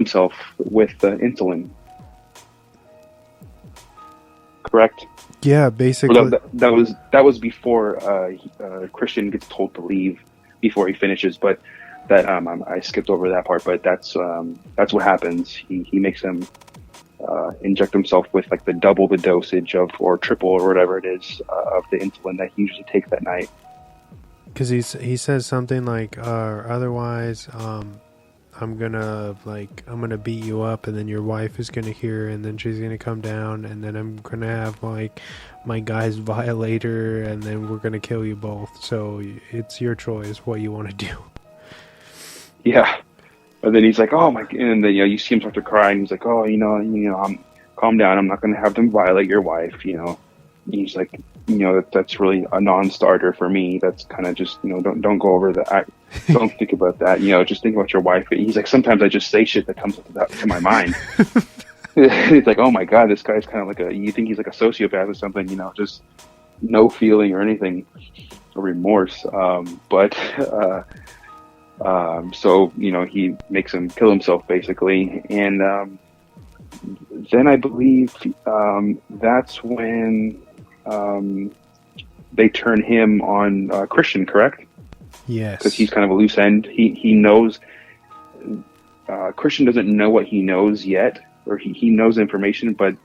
himself with insulin. Correct? Yeah, basically. That was before Christian gets told to leave before he finishes, but that I skipped over that part. But that's what happens. He makes him inject himself with like the double the dosage of, or triple or whatever it is, of the insulin that he usually takes that night. Because he says something like, otherwise, I'm gonna beat you up, and then your wife is gonna hear, and then she's gonna come down, and then I'm gonna have like my guys violate her, and then we're gonna kill you both. So it's your choice what you want to do. Yeah. And then he's like, oh my, and then, you see him start to cry, and he's like, oh, calm down. I'm not going to have them violate your wife. He's like, that's really a non-starter for me. That's kind of just, don't go over that. Don't think about that. Just think about your wife. And he's like, sometimes I just say shit that comes to my mind. It's like, oh my God, this guy's kind of like you think he's like a sociopath or something, just no feeling or anything or remorse. So, he makes him kill himself basically. And then I believe that's when they turn him on Christian, correct? Yes. Because he's kind of a loose end. He knows, Christian doesn't know what he knows yet, or he knows information, but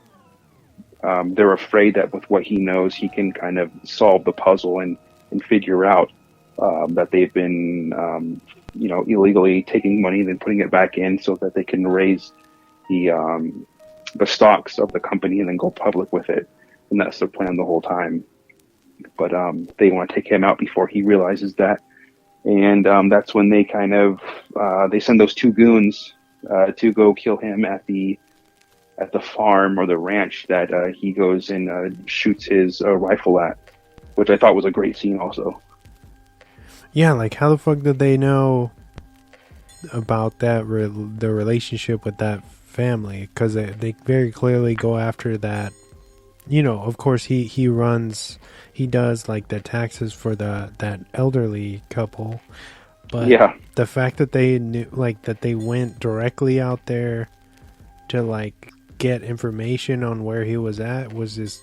they're afraid that with what he knows, he can kind of solve the puzzle and figure out that they've been, illegally taking money and then putting it back in so that they can raise the stocks of the company and then go public with it. And that's their plan the whole time. But they want to take him out before he realizes that. And that's when they kind of they send those two goons to go kill him at the farm or the ranch that he goes and shoots his rifle at, which I thought was a great scene also. Yeah, like how the fuck did they know about that the relationship with that family? Because they very clearly go after that. Of course he does like the taxes for that elderly couple, but yeah, the fact that they knew, like that they went directly out there to like get information on where he was at was just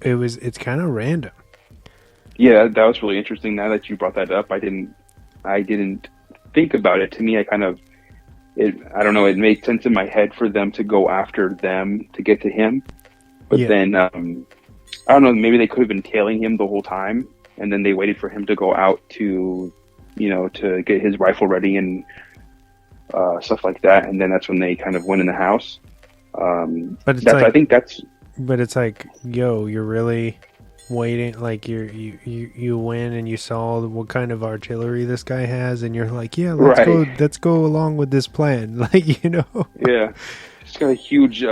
it's kind of random. Yeah, that was really interesting. Now that you brought that up, I didn't think about it. To me, I don't know, it made sense in my head for them to go after them to get to him. But then, I don't know, maybe they could have been tailing him the whole time, and then they waited for him to go out to, to get his rifle ready and stuff like that. And then that's when they kind of went in the house. But it's like, yo, you're really waiting, like you win and you saw what kind of artillery this guy has, and you're like, yeah, let's go along with this plan. Like, Yeah. He's got a huge,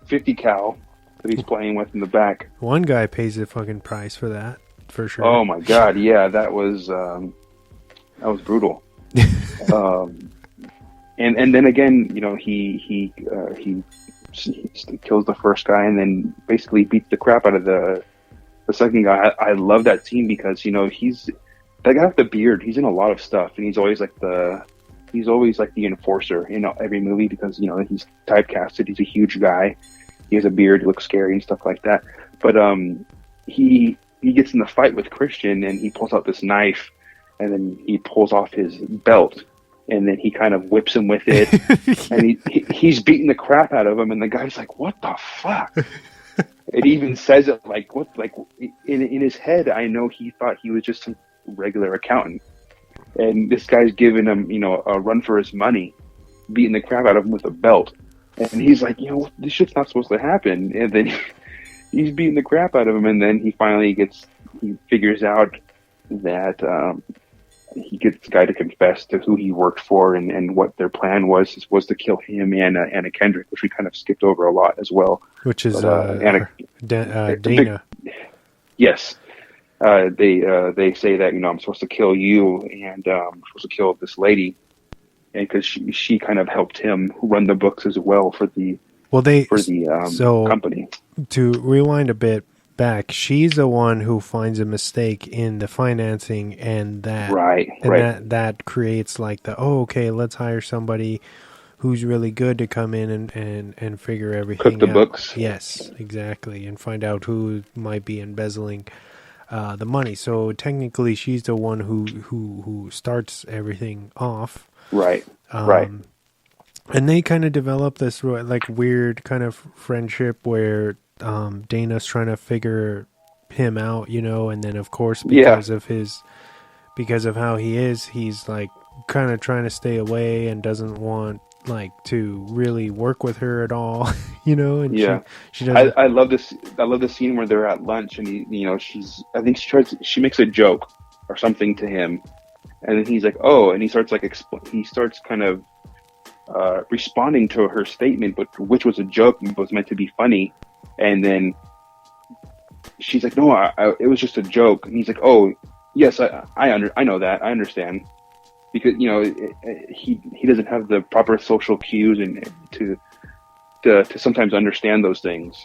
50 cal that he's playing with in the back. One guy pays the fucking price for that, for sure. Oh my God. Yeah. That was brutal. And then again, he kills the first guy and then basically beats the crap out of the second guy. I love that scene because, he's that guy with the beard. He's in a lot of stuff, and he's always like the enforcer in every movie because, he's typecasted. He's a huge guy. He has a beard. He looks scary and stuff like that. But he gets in the fight with Christian, and he pulls out this knife, and then he pulls off his belt, and then he kind of whips him with it, and he's beating the crap out of him, and the guy's like, "What the fuck?" It even says it like, "What?" Like in his head, I know he thought he was just some regular accountant, and this guy's giving him, a run for his money, beating the crap out of him with a belt, and he's like, this shit's not supposed to happen, and then he's beating the crap out of him, and then he figures out that. He gets the guy to confess to who he worked for and what their plan was to kill him and Anna Kendrick, which we kind of skipped over a lot as well. Which is Dana. Yes. They say that, I'm supposed to kill you and I'm supposed to kill this lady. And because she kind of helped him run the books as well for the company. To rewind a bit back, she's the one who finds a mistake in the financing, and that that creates like okay, let's hire somebody who's really good to come in and figure Cook everything the out. books. Yes, exactly, and find out who might be embezzling the money. So technically, she's the one who starts everything off. Right. Right. Um, and they kind of develop this like weird kind of friendship where Dana's trying to figure him out, you know, and then of course Yeah. because of how he is, he's like kind of trying to stay away and doesn't want like to really work with her at all, you know, and Yeah. she doesn't. I love this. I love the scene where they're at lunch and I think she makes a joke or something to him, and then he's like, oh, and he starts like, he starts kind of responding to her statement, but which was a joke and was meant to be funny. And then she's like, no, it was just a joke. And he's like, oh, yes, I know that. I understand. Because, you know, he doesn't have the proper social cues and to sometimes understand those things.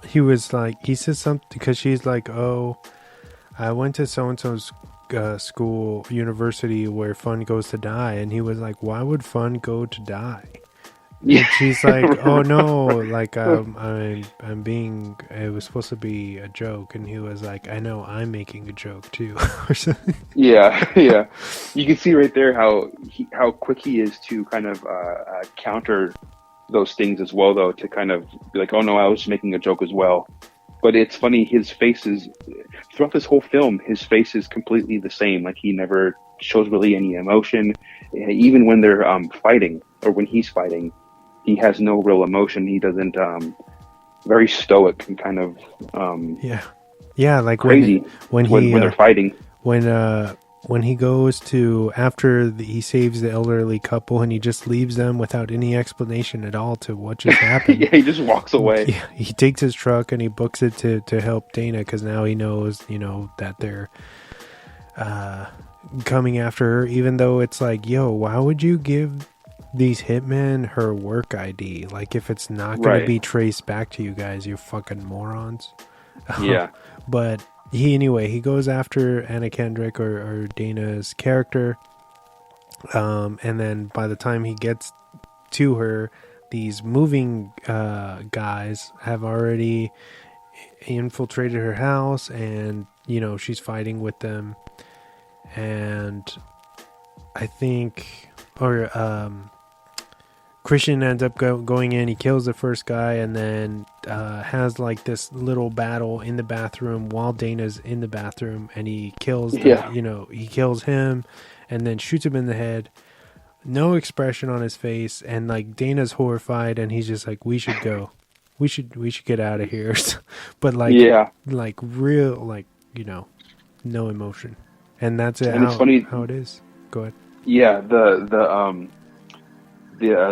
He was like, he says something because she's like, oh, I went to so-and-so's school, university where fun goes to die. And he was like, why would fun go to die? Yeah. And she's like, oh no, like I'm being, it was supposed to be a joke. And he was like, I know, I'm making a joke too. Or something. Yeah, yeah. You can see right there how quick he is to kind of counter those things as well, though, to kind of be like, oh no, I was making a joke as well. But it's funny, his face is, throughout this whole film, his face is completely the same. Like, he never shows really any emotion. Even when they're fighting, or when he's fighting, he has no real emotion. He doesn't, very stoic and kind of yeah, like crazy when they're fighting. When he goes to, after he saves the elderly couple and he just leaves them without any explanation at all to what just happened. Yeah, he just walks away. Yeah, he takes his truck and he books it to help Dana, because now he knows, you know, that they're coming after her, even though it's like, yo, why would you give these hitmen her work ID? Like, if it's not going to be traced back to you guys, you fucking morons. Yeah. But he goes after Anna Kendrick, or Dana's character, and then by the time he gets to her, these moving guys have already infiltrated her house, and you know, she's fighting with them, and I think, Christian ends up going in. He kills the first guy, and then has like this little battle in the bathroom while Dana's in the bathroom, and he kills he kills him, and then shoots him in the head. No expression on his face, and like Dana's horrified, and he's just like, "We should go. We should get out of here." But like real, like, you know, no emotion, and that's it. And it's funny how it is. Go ahead. Yeah,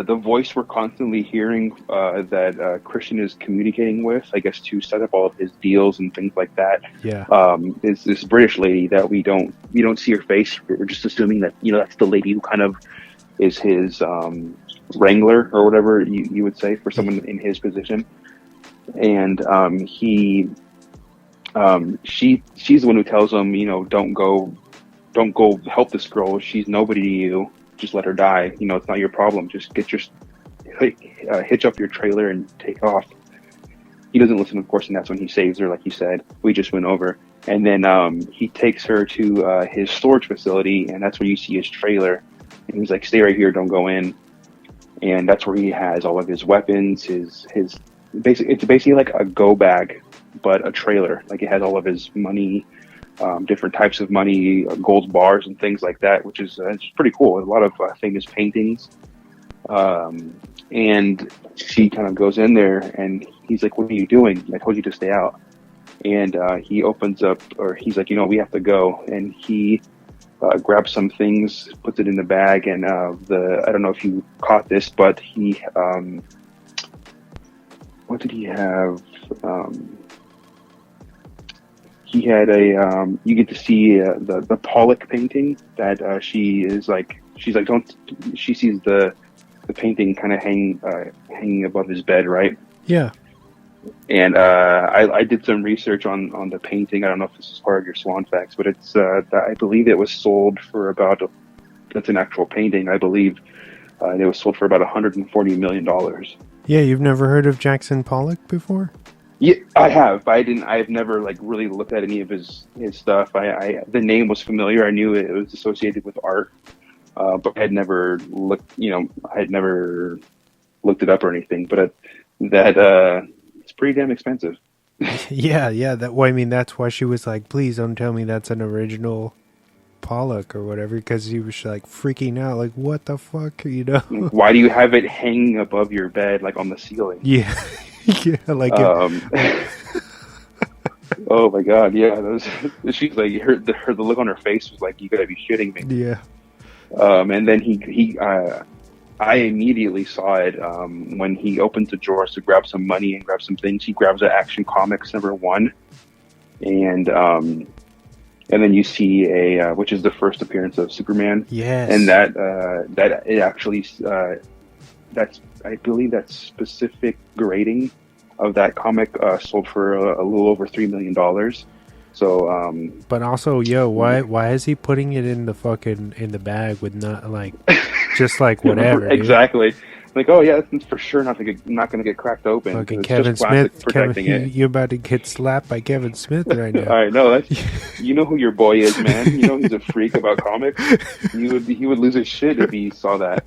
the voice we're constantly hearing that Christian is communicating with, I guess, to set up all of his deals and things like that. Yeah. Is this British lady that we don't see her face. We're just assuming that, you know, that's the lady who kind of is his wrangler, or whatever you would say for someone in his position. And she's the one who tells him, you know, don't go help this girl. She's nobody to you. Just let her die. You know, it's not your problem. Just get your hitch up your trailer and take off. He doesn't listen, of course, and that's when he saves her, like you said. We just went over. And then he takes her to his storage facility, and that's where you see his trailer. And he's like, stay right here, don't go in. And that's where he has all of his weapons, his it's basically like a go bag, but a trailer. Like, it has all of his money, different types of money, gold bars and things like that, which is it's pretty cool. A lot of famous paintings. And she kind of goes in there, and he's like, what are you doing? I told you to stay out. And he opens up, or he's like, you know, we have to go. And he grabs some things, puts it in the bag, and I don't know if you caught this, but he what did he have? He had you get to see the Pollock painting that she sees the painting kind of hanging above his bed, right? Yeah. And I did some research on the painting. I don't know if this is part of your Swan Facts, but it's I believe it was sold for about, that's an actual painting, I believe, And it was sold for about $140 million. Yeah, you've never heard of Jackson Pollock before? Yeah, I have, but I've never like really looked at any of his stuff. The name was familiar. I knew it was associated with art, but I had never looked. I had never looked it up or anything. But it's pretty damn expensive. Yeah. I mean, that's why she was like, "Please don't tell me that's an original Pollock or whatever," because he was like freaking out, like, "What the fuck?" Why do you have it hanging above your bed, like on the ceiling? Yeah, yeah, like. Oh my god, yeah. She's like, the look on her face was like, "You gotta be shitting me." Yeah. And then I immediately saw it when he opens the drawers to grab some money and grab some things. He grabs an Action Comics #1, and then you see which is the first appearance of Superman. Yes. And that it actually I believe that specific grading of that comic sold for a little over $3 million. So, but also, why is he putting it in the bag with not like just like whatever? Exactly. Like, oh yeah, it's for sure not going to get cracked open. Fucking It's Kevin just plastic Smith, protecting it. you're about to get slapped by Kevin Smith right now. I know you know who your boy is, man. You know he's a freak about comics. He would lose his shit if he saw that.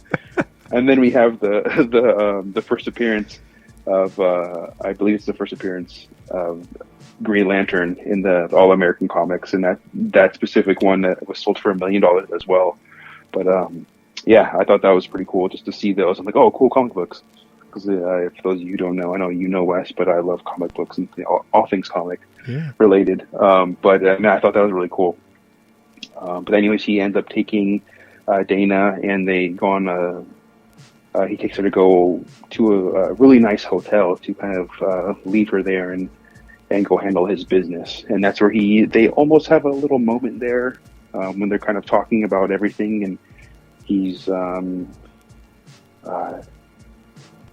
And then we have the first appearance of I believe it's the first appearance of Green Lantern in the All American Comics, and that specific one that was sold for $1 million as well. But yeah, I thought that was pretty cool just to see those. I'm like, oh, cool comic books. Because for those of you who don't know, I know you know Wes, but I love comic books and all things comic related. But I thought that was really cool. But anyways, he ends up taking Dana, and they go on he takes her to go to a really nice hotel to kind of leave her there and go handle his business. And that's where they almost have a little moment there when they're kind of talking about everything. And he's,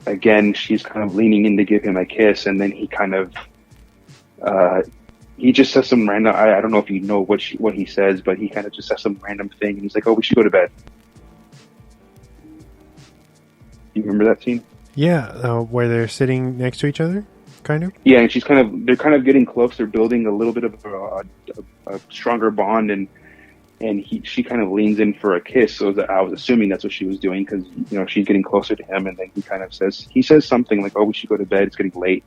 again, she's kind of leaning in to give him a kiss. And then he kind of, he just says some random, I don't know if you know what he says, but he kind of just says some random thing. And he's like, oh, we should go to bed. You remember that scene? Yeah, where they're sitting next to each other, kind of. Yeah, and they're kind of getting close. They're building a little bit of a stronger bond, and she kind of leans in for a kiss. So that I was assuming that's what she was doing because she's getting closer to him, and then he says something like, "Oh, we should go to bed. It's getting late,"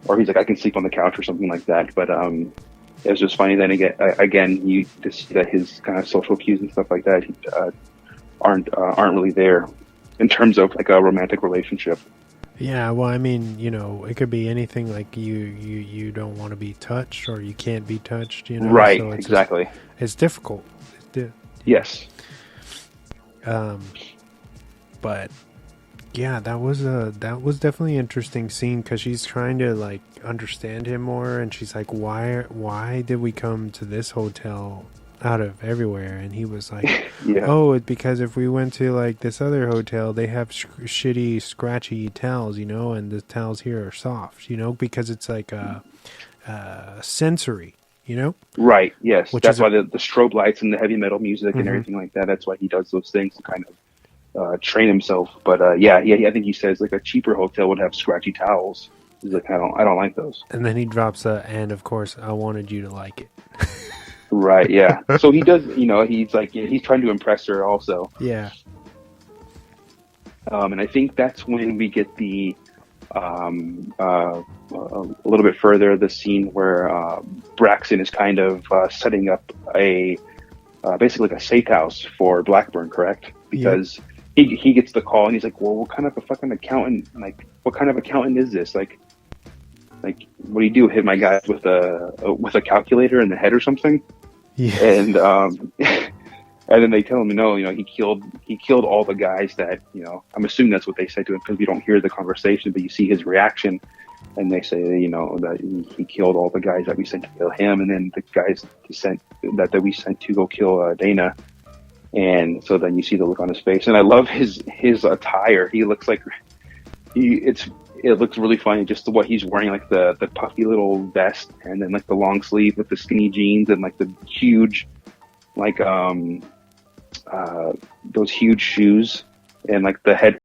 or he's like, "I can sleep on the couch" or something like that. But it was just funny. Then again, you just see that his kind of social cues and stuff like that aren't really there in terms of like a romantic relationship. Yeah, well, I mean, it could be anything. Like you don't want to be touched, or you can't be touched. Right? So Exactly. It's difficult. Yes. But yeah, that was definitely an interesting scene because she's trying to like understand him more, and she's like, why did we come to this hotel out of everywhere? And he was like, yeah. Oh, it's because if we went to like this other hotel, they have shitty scratchy towels, and the towels here are soft, because it's like sensory, Right. Yes. Which that's is why the strobe lights and the heavy metal music and everything like that. That's why he does those things to kind of train himself. But yeah, I think he says like a cheaper hotel would have scratchy towels. He's like, I don't like those. And then he drops and of course I wanted you to like it. Right, yeah. So he does, he's like, he's trying to impress her also. Yeah. And I think that's when we get the, a little bit further, the scene where Braxton is kind of setting up basically like a safe house for Blackburn, correct? Because he gets the call and he's like, well, what kind of a fucking accountant, like, what kind of accountant is this? Like, what do you do? Hit my guys with a calculator in the head or something? Yeah. And and then they tell him, no, he killed all the guys that, I'm assuming that's what they say to him because we don't hear the conversation, but you see his reaction, and they say, that he killed all the guys that we sent to kill him, and then the guys that we sent to go kill Dana. And so then you see the look on his face, and I love his attire. He looks like it looks really funny, just what he's wearing, like the puffy little vest, and then like the long sleeve with the skinny jeans, and like the huge, like those huge shoes and like the head